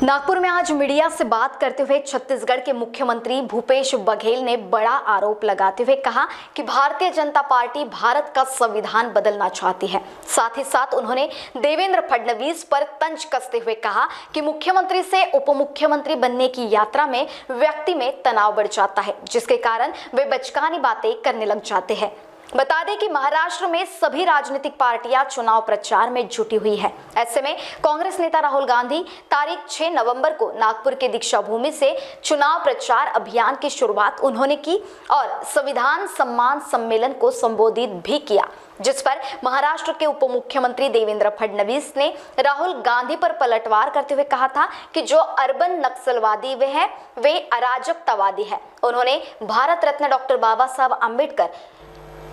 नागपुर में आज मीडिया से बात करते हुए छत्तीसगढ़ के मुख्यमंत्री भूपेश बघेल ने बड़ा आरोप लगाते हुए कहा कि भारतीय जनता पार्टी भारत का संविधान बदलना चाहती है। साथ ही साथ उन्होंने देवेंद्र फडणवीस पर तंज कसते हुए कहा कि मुख्यमंत्री से उप मुख्यमंत्री बनने की यात्रा में व्यक्ति में तनाव बढ़ जाता है, जिसके कारण वे बचकानी बातें करने लग जाते हैं। बता दें कि महाराष्ट्र में सभी राजनीतिक पार्टियां चुनाव प्रचार में जुटी हुई है। ऐसे में कांग्रेस नेता राहुल गांधी तारीख 6 नवंबर को नागपुर के दीक्षा भूमि से चुनाव प्रचार अभियान की शुरुआत उन्होंने की और संविधान सम्मान सम्मेलन को संबोधित भी किया, जिस पर महाराष्ट्र के उप मुख्यमंत्री देवेंद्र फडणवीस ने राहुल गांधी पर पलटवार करते हुए कहा था कि जो अर्बन नक्सलवादी वे अराजकतावादी है। उन्होंने भारत रत्न डॉक्टर बाबा साहब आम्बेडकर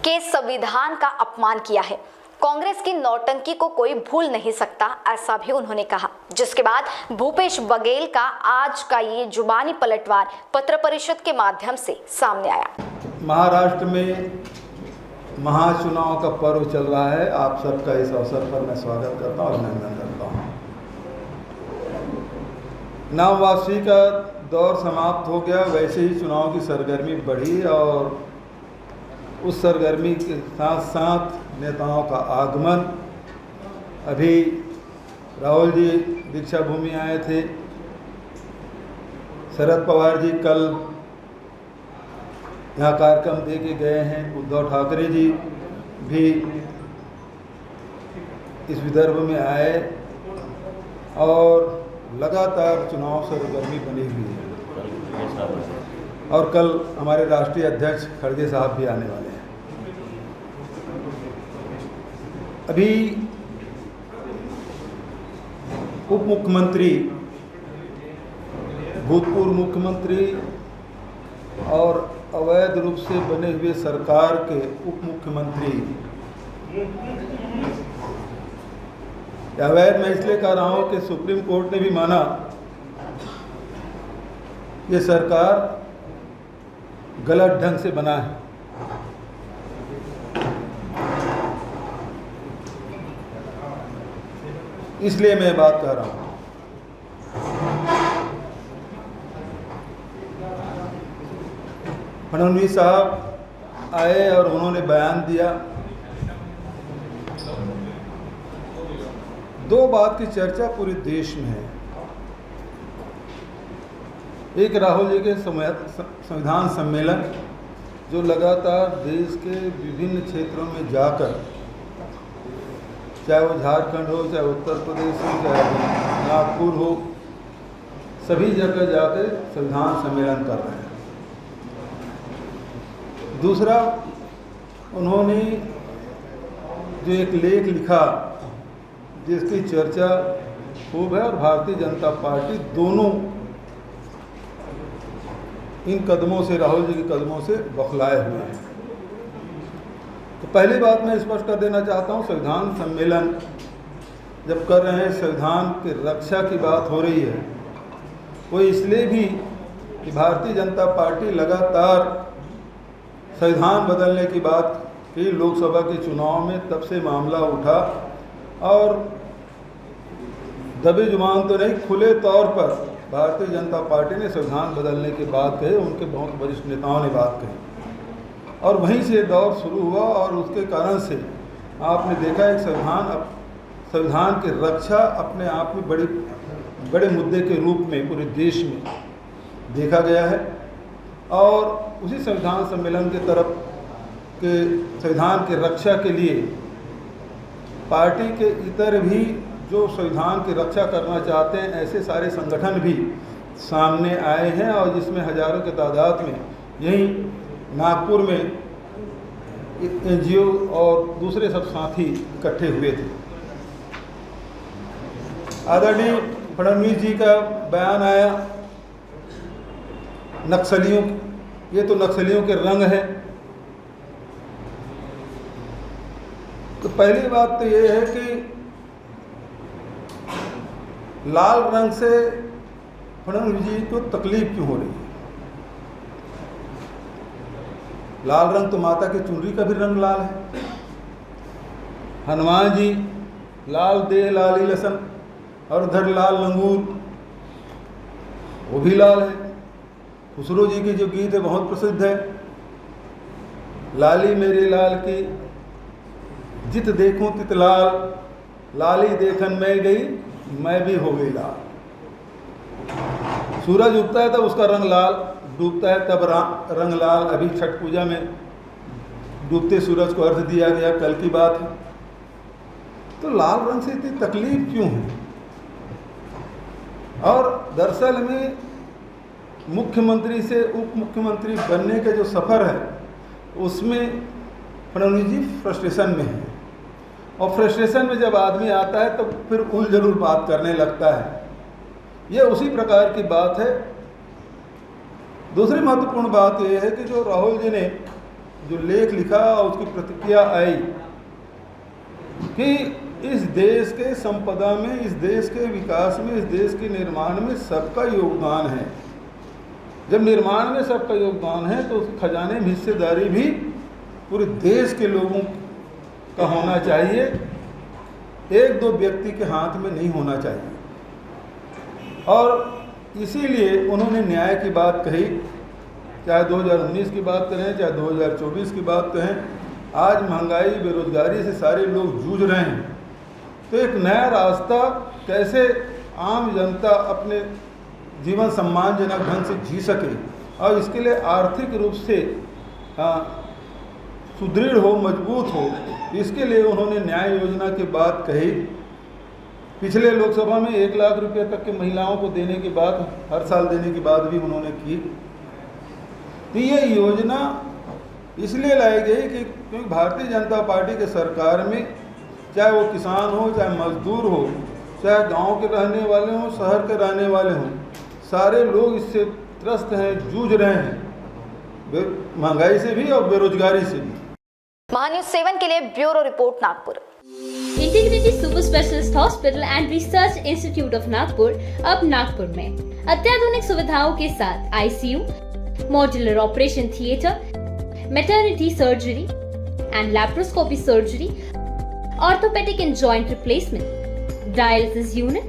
के संविधान का अपमान किया है। कांग्रेस की नौटंकी को कोई भूल नहीं सकता, ऐसा भी उन्होंने कहा। जिसके बाद भूपेश बघेल का आज का ये जुबानी पलटवार पत्र परिषद के माध्यम से सामने आया। महाराष्ट्र में महाचुनाव का पर्व चल रहा है। आप सबका इस अवसर पर मैं स्वागत करता हूँ और अभिनंदन करता हूँ। नाम वापसी का दौर समाप्त हो गया, वैसे ही चुनाव की सरगर्मी बढ़ी और उस सरगर्मी के साथ साथ नेताओं का आगमन। अभी राहुल जी दीक्षा भूमि आए थे, शरद पवार जी कल यहाँ कार्यक्रम दे के गए हैं, उद्धव ठाकरे जी भी इस विदर्भ में आए और लगातार चुनाव सरगर्मी बनी हुई है और कल हमारे राष्ट्रीय अध्यक्ष खड़गे साहब भी आने वाले हैं। अभी उप मुख्यमंत्री, भूतपूर्व मुख्यमंत्री और अवैध रूप से बने हुए सरकार के उप मुख्यमंत्री, अवैध मैं इसलिए कह रहा हूं कि सुप्रीम कोर्ट ने भी माना ये सरकार गलत ढंग से बना है। इसलिए मैं बात कर रहा हूं। फडणवीस साहब आए और उन्होंने बयान दिया। दो बात की चर्चा पूरे देश में है। एक राहुल जी के संविधान सम्मेलन जो लगातार देश के विभिन्न क्षेत्रों में जाकर, चाहे वो झारखंड हो, चाहे उत्तर प्रदेश हो, चाहे नागपुर हो, सभी जगह जाकर संविधान सम्मेलन कर रहे हैं। दूसरा, उन्होंने जो एक लेख लिखा जिसकी चर्चा खूब है और भारतीय जनता पार्टी दोनों इन कदमों से, राहुल जी के कदमों से बौखलाए हुए हैं। तो पहली बात मैं स्पष्ट कर देना चाहता हूं, संविधान सम्मेलन जब कर रहे हैं, संविधान की रक्षा की बात हो रही है, वो इसलिए भी कि भारतीय जनता पार्टी लगातार संविधान बदलने की बात की। लोकसभा के चुनाव में तब से मामला उठा और दबी जुबान तो नहीं, खुले तौर पर भारतीय जनता पार्टी ने संविधान बदलने की बात कही, उनके बहुत वरिष्ठ नेताओं ने बात कही और वहीं से दौर शुरू हुआ और उसके कारण से आपने देखा एक संविधान की रक्षा अपने आप में बड़े मुद्दे के रूप में पूरे देश में देखा गया है। और उसी संविधान सम्मेलन के तरफ के संविधान की रक्षा के लिए पार्टी के इतर भी जो संविधान की रक्षा करना चाहते हैं, ऐसे सारे संगठन भी सामने आए हैं और जिसमें हजारों की तादाद में यहीं नागपुर में एनजीओ और दूसरे सब साथी इकट्ठे हुए थे। आदरणीय फडणवीस जी का बयान आया, नक्सलियों, ये तो नक्सलियों के रंग है। तो पहली बात तो ये है कि लाल रंग से फडणवीस जी को तकलीफ क्यों हो रही है? लाल रंग तो माता की चुनरी का भी रंग लाल है। हनुमान जी लाल देह लाली लसन और उधर लाल लंगूर, वो भी लाल है। खुसरो जी की जो गीत है बहुत प्रसिद्ध है, लाली मेरे लाल की जित देखूं तित लाल, लाली देखन मैं गई मैं भी हो गई लाल। सूरज उगता है तब उसका रंग लाल, डूबता है तब रंग लाल। अभी छठ पूजा में डूबते सूरज को अर्घ दिया गया, कल की बात है। तो लाल रंग से इतनी तकलीफ क्यों है? और दरअसल में मुख्यमंत्री से उप मुख्यमंत्री बनने का जो सफ़र है उसमें फडणवीस जी फ्रस्ट्रेशन में है, और फ्रस्ट्रेशन में जब आदमी आता है तो फिर उलझुल बात करने लगता है। यह उसी प्रकार की बात है। दूसरी महत्वपूर्ण बात यह है कि जो राहुल जी ने जो लेख लिखा और उसकी प्रतिक्रिया आई कि इस देश के संपदा में, इस देश के विकास में, इस देश के निर्माण में सबका योगदान है। जब निर्माण में सबका योगदान है तो उस खजाने में हिस्सेदारी भी पूरे देश के लोगों का होना चाहिए, एक दो व्यक्ति के हाथ में नहीं होना चाहिए। और इसीलिए उन्होंने न्याय की बात कही, चाहे 2019 की बात करें चाहे 2024 की बात कहें। आज महंगाई बेरोजगारी से सारे लोग जूझ रहे हैं, तो एक नया रास्ता कैसे आम जनता अपने जीवन सम्मानजनक ढंग से जी सके और इसके लिए आर्थिक रूप से सुदृढ़ हो, मजबूत हो, इसके लिए उन्होंने न्याय योजना की बात कही। पिछले लोकसभा में 1 लाख रुपए तक के महिलाओं को देने की बात, हर साल देने की बात भी उन्होंने की। तो ये योजना इसलिए लाई गई कि क्योंकि भारतीय जनता पार्टी के सरकार में चाहे वो किसान हो, चाहे मजदूर हो, चाहे गांव के रहने वाले हों, शहर के रहने वाले हों, सारे लोग इससे त्रस्त हैं, जूझ रहे हैं, महंगाई से भी और बेरोजगारी से भी। महान्यूज 7 के लिए bureau report Nagpur. Integrity super specialist hospital and research institute of Nagpur अब नागपुर में अत्याधुनिक सुविधाओं के साथ ICU, modular operation theatre, maternity surgery and laparoscopy surgery, orthopaedic and joint replacement, dialysis unit,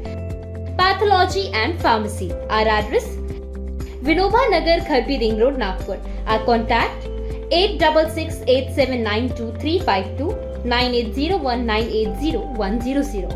pathology and pharmacy. Our address: Vinoba Nagar, Kharbi Ring Road, Nagpur. Our contact: 8668792352 9801980100.